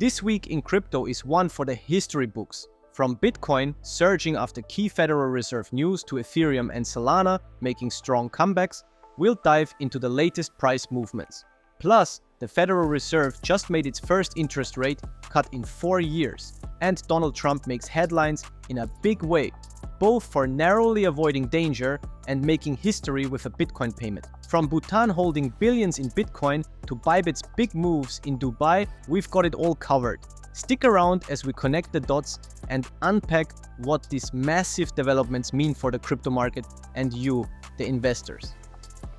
This week in crypto is one for the history books. From Bitcoin surging after key Federal Reserve news to Ethereum and Solana making strong comebacks, we'll dive into the latest price movements. Plus, the Federal Reserve just made its first interest rate cut in 4 years, and Donald Trump makes headlines in a big way, both for narrowly avoiding danger and making history with a Bitcoin payment. From Bhutan holding billions in Bitcoin to Bybit's big moves in Dubai, we've got it all covered. Stick around as we connect the dots and unpack what these massive developments mean for the crypto market and you, the investors.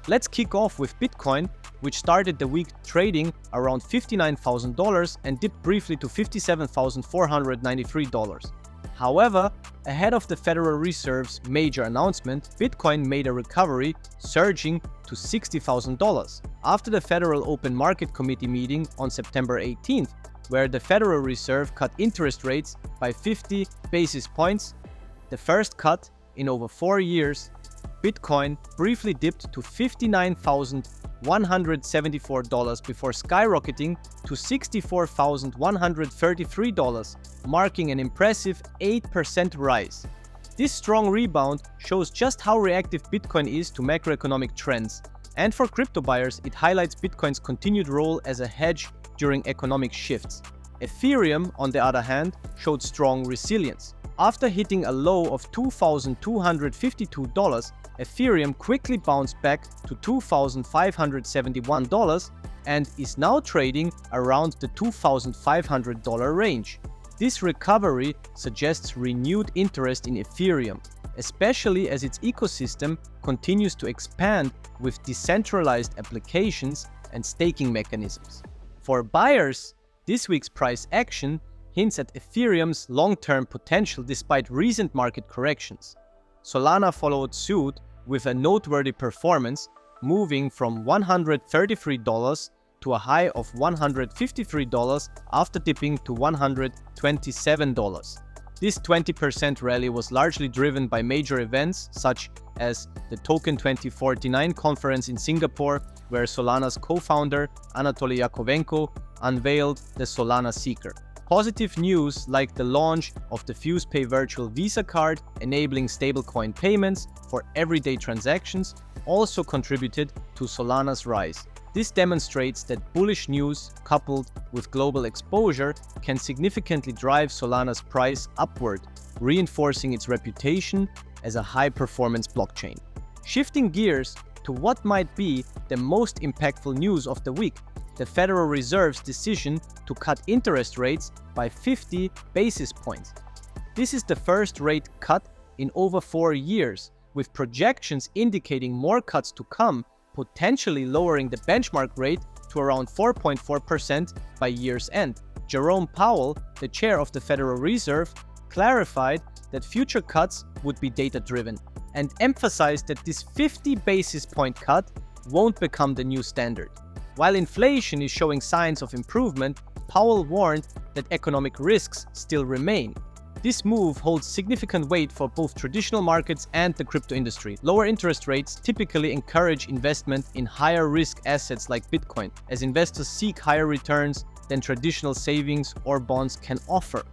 Let's kick off with Bitcoin, which started the week trading around $59,000 and dipped briefly to $57,493. However, ahead of the Federal Reserve's major announcement, Bitcoin made a recovery, surging to $60,000 after the Federal Open Market Committee meeting on September 18th, where the Federal Reserve cut interest rates by 50 basis points, the first cut in over 4 years. Bitcoin briefly dipped to $59,174 before skyrocketing to $64,133, marking an impressive 8% rise. This strong rebound shows just how reactive Bitcoin is to macroeconomic trends, and for crypto buyers, it highlights Bitcoin's continued role as a hedge during economic shifts. Ethereum, on the other hand, showed strong resilience. After hitting a low of $2,252, Ethereum quickly bounced back to $2,571 and is now trading around the $2,500 range. This recovery suggests renewed interest in Ethereum, especially as its ecosystem continues to expand with decentralized applications and staking mechanisms. For buyers, this week's price action hints at Ethereum's long-term potential despite recent market corrections. Solana followed suit with a noteworthy performance, moving from $133 to a high of $153 after dipping to $127. This 20% rally was largely driven by major events such as the Token 2049 conference in Singapore, where Solana's co-founder Anatoly Yakovenko unveiled the Solana Seeker. Positive news like the launch of the FusePay virtual Visa card enabling stablecoin payments for everyday transactions also contributed to Solana's rise. This demonstrates that bullish news coupled with global exposure can significantly drive Solana's price upward, reinforcing its reputation as a high-performance blockchain. Shifting gears to what might be the most impactful news of the week, the Federal Reserve's decision to cut interest rates by 50 basis points. This is the first rate cut in over 4 years, with projections indicating more cuts to come, potentially lowering the benchmark rate to around 4.4% by year's end. Jerome Powell, the chair of the Federal Reserve, clarified that future cuts would be data-driven and emphasized that this 50 basis point cut won't become the new standard. While inflation is showing signs of improvement, Powell warned that economic risks still remain. This move holds significant weight for both traditional markets and the crypto industry. Lower interest rates typically encourage investment in higher risk assets like Bitcoin, as investors seek higher returns than traditional savings or bonds can offer.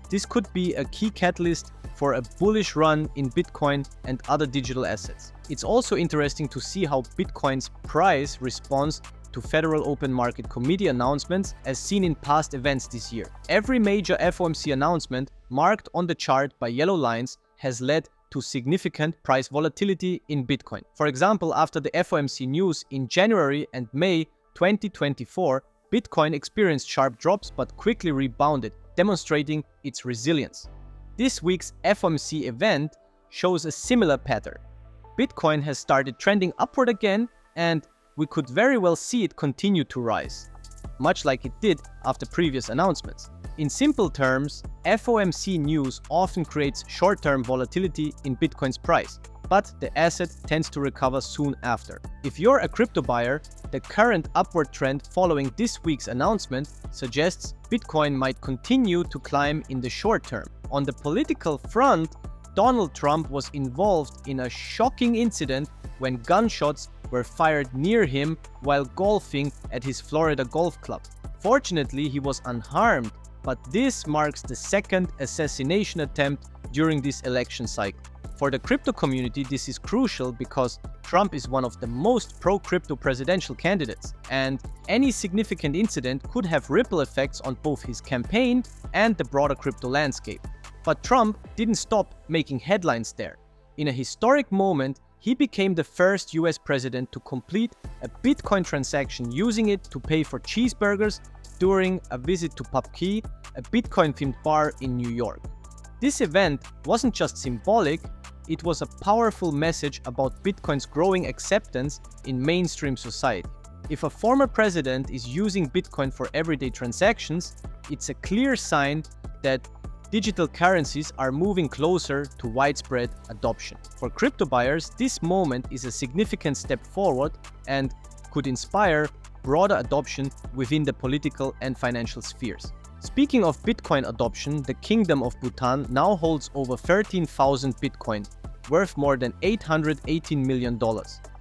This could be a key catalyst for a bullish run in Bitcoin and other digital assets. It's also interesting to see how Bitcoin's price responds to Federal Open Market Committee announcements as seen in past events this year. Every major FOMC announcement marked on the chart by yellow lines has led to significant price volatility in Bitcoin. For example, after the FOMC news in January and May 2024, Bitcoin experienced sharp drops but quickly rebounded, demonstrating its resilience. This week's FOMC event shows a similar pattern. Bitcoin has started trending upward again, and we could very well see it continue to rise, much like it did after previous announcements. In simple terms, FOMC news often creates short-term volatility in Bitcoin's price, but the asset tends to recover soon after. If you're a crypto buyer, the current upward trend following this week's announcement suggests Bitcoin might continue to climb in the short term. On the political front, Donald Trump was involved in a shocking incident when gunshots were fired near him while golfing at his Florida golf club. Fortunately, he was unharmed, but this marks the second assassination attempt during this election cycle. For the crypto community, this is crucial because Trump is one of the most pro-crypto presidential candidates, and any significant incident could have ripple effects on both his campaign and the broader crypto landscape. But Trump didn't stop making headlines there. In a historic moment, he became the first US president to complete a Bitcoin transaction using it to pay for cheeseburgers during a visit to PubKey, a Bitcoin-themed bar in New York. This event wasn't just symbolic, it was a powerful message about Bitcoin's growing acceptance in mainstream society. If a former president is using Bitcoin for everyday transactions, it's a clear sign that digital currencies are moving closer to widespread adoption. For crypto buyers, this moment is a significant step forward and could inspire broader adoption within the political and financial spheres. Speaking of Bitcoin adoption, the Kingdom of Bhutan now holds over 13,000 Bitcoin, worth more than $818 million.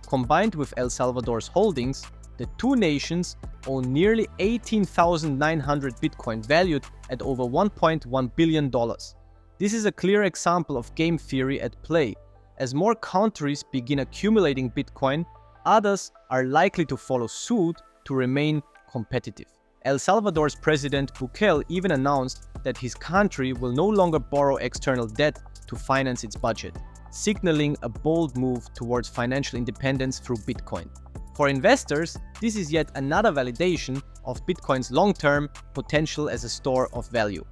Combined with El Salvador's holdings, the two nations own nearly 18,900 Bitcoin, valued at over $1.1 billion. This is a clear example of game theory at play. As more countries begin accumulating Bitcoin, others are likely to follow suit to remain competitive. El Salvador's President Bukele even announced that his country will no longer borrow external debt to finance its budget, signaling a bold move towards financial independence through Bitcoin. For investors, this is yet another validation of Bitcoin's long-term potential as a store of value.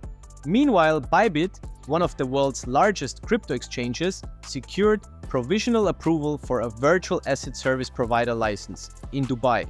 Meanwhile, Bybit, one of the world's largest crypto exchanges, secured provisional approval for a virtual asset service provider license in Dubai.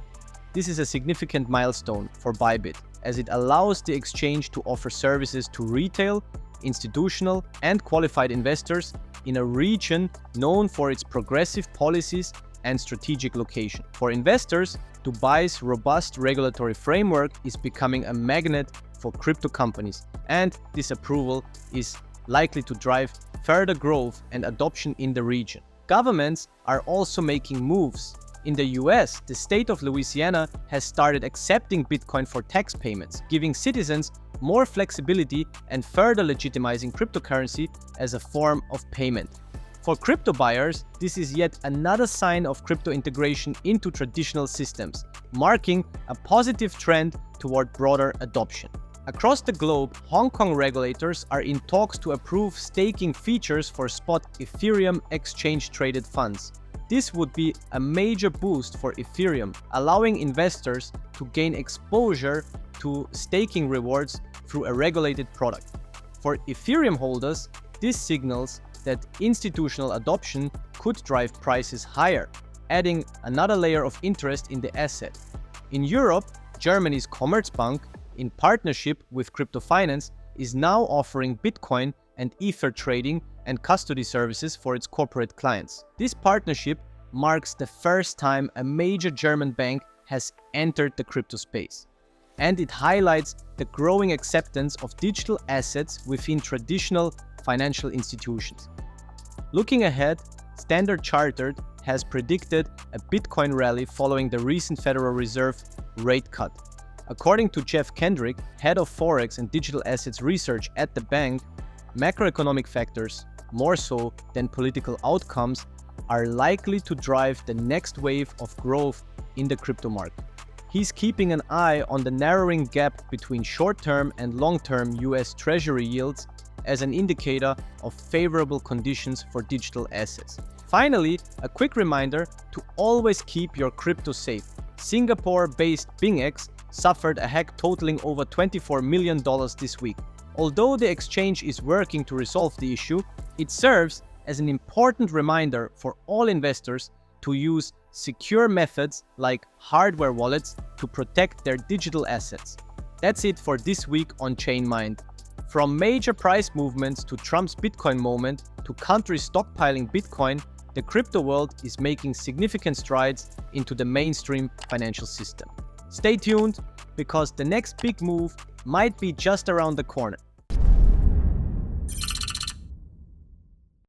This is a significant milestone for Bybit, as it allows the exchange to offer services to retail, institutional, and qualified investors in a region known for its progressive policies and strategic location. For investors, Dubai's robust regulatory framework is becoming a magnet for crypto companies, and this approval is likely to drive further growth and adoption in the region. Governments are also making moves. In the US, the state of Louisiana has started accepting Bitcoin for tax payments, giving citizens more flexibility and further legitimizing cryptocurrency as a form of payment. For crypto buyers, this is yet another sign of crypto integration into traditional systems, marking a positive trend toward broader adoption. Across the globe, Hong Kong regulators are in talks to approve staking features for spot Ethereum exchange-traded funds. This would be a major boost for Ethereum, allowing investors to gain exposure to staking rewards through a regulated product. For Ethereum holders, this signals that institutional adoption could drive prices higher, adding another layer of interest in the asset. In Europe, Germany's Commerzbank, in partnership with Crypto Finance, is now offering Bitcoin and Ether trading and custody services for its corporate clients. This partnership marks the first time a major German bank has entered the crypto space, and it highlights the growing acceptance of digital assets within traditional financial institutions. Looking ahead, Standard Chartered has predicted a Bitcoin rally following the recent Federal Reserve rate cut. According to Jeff Kendrick, head of Forex and digital assets research at the bank, macroeconomic factors, more so than political outcomes, are likely to drive the next wave of growth in the crypto market. He's keeping an eye on the narrowing gap between short-term and long-term US Treasury yields as an indicator of favorable conditions for digital assets. Finally, a quick reminder to always keep your crypto safe. Singapore-based BingX suffered a hack totaling over $24 million this week. Although the exchange is working to resolve the issue, it serves as an important reminder for all investors to use secure methods like hardware wallets to protect their digital assets. That's it for this week on ChainMind. From major price movements to Trump's Bitcoin moment to countries stockpiling Bitcoin, the crypto world is making significant strides into the mainstream financial system. Stay tuned, because the next big move might be just around the corner.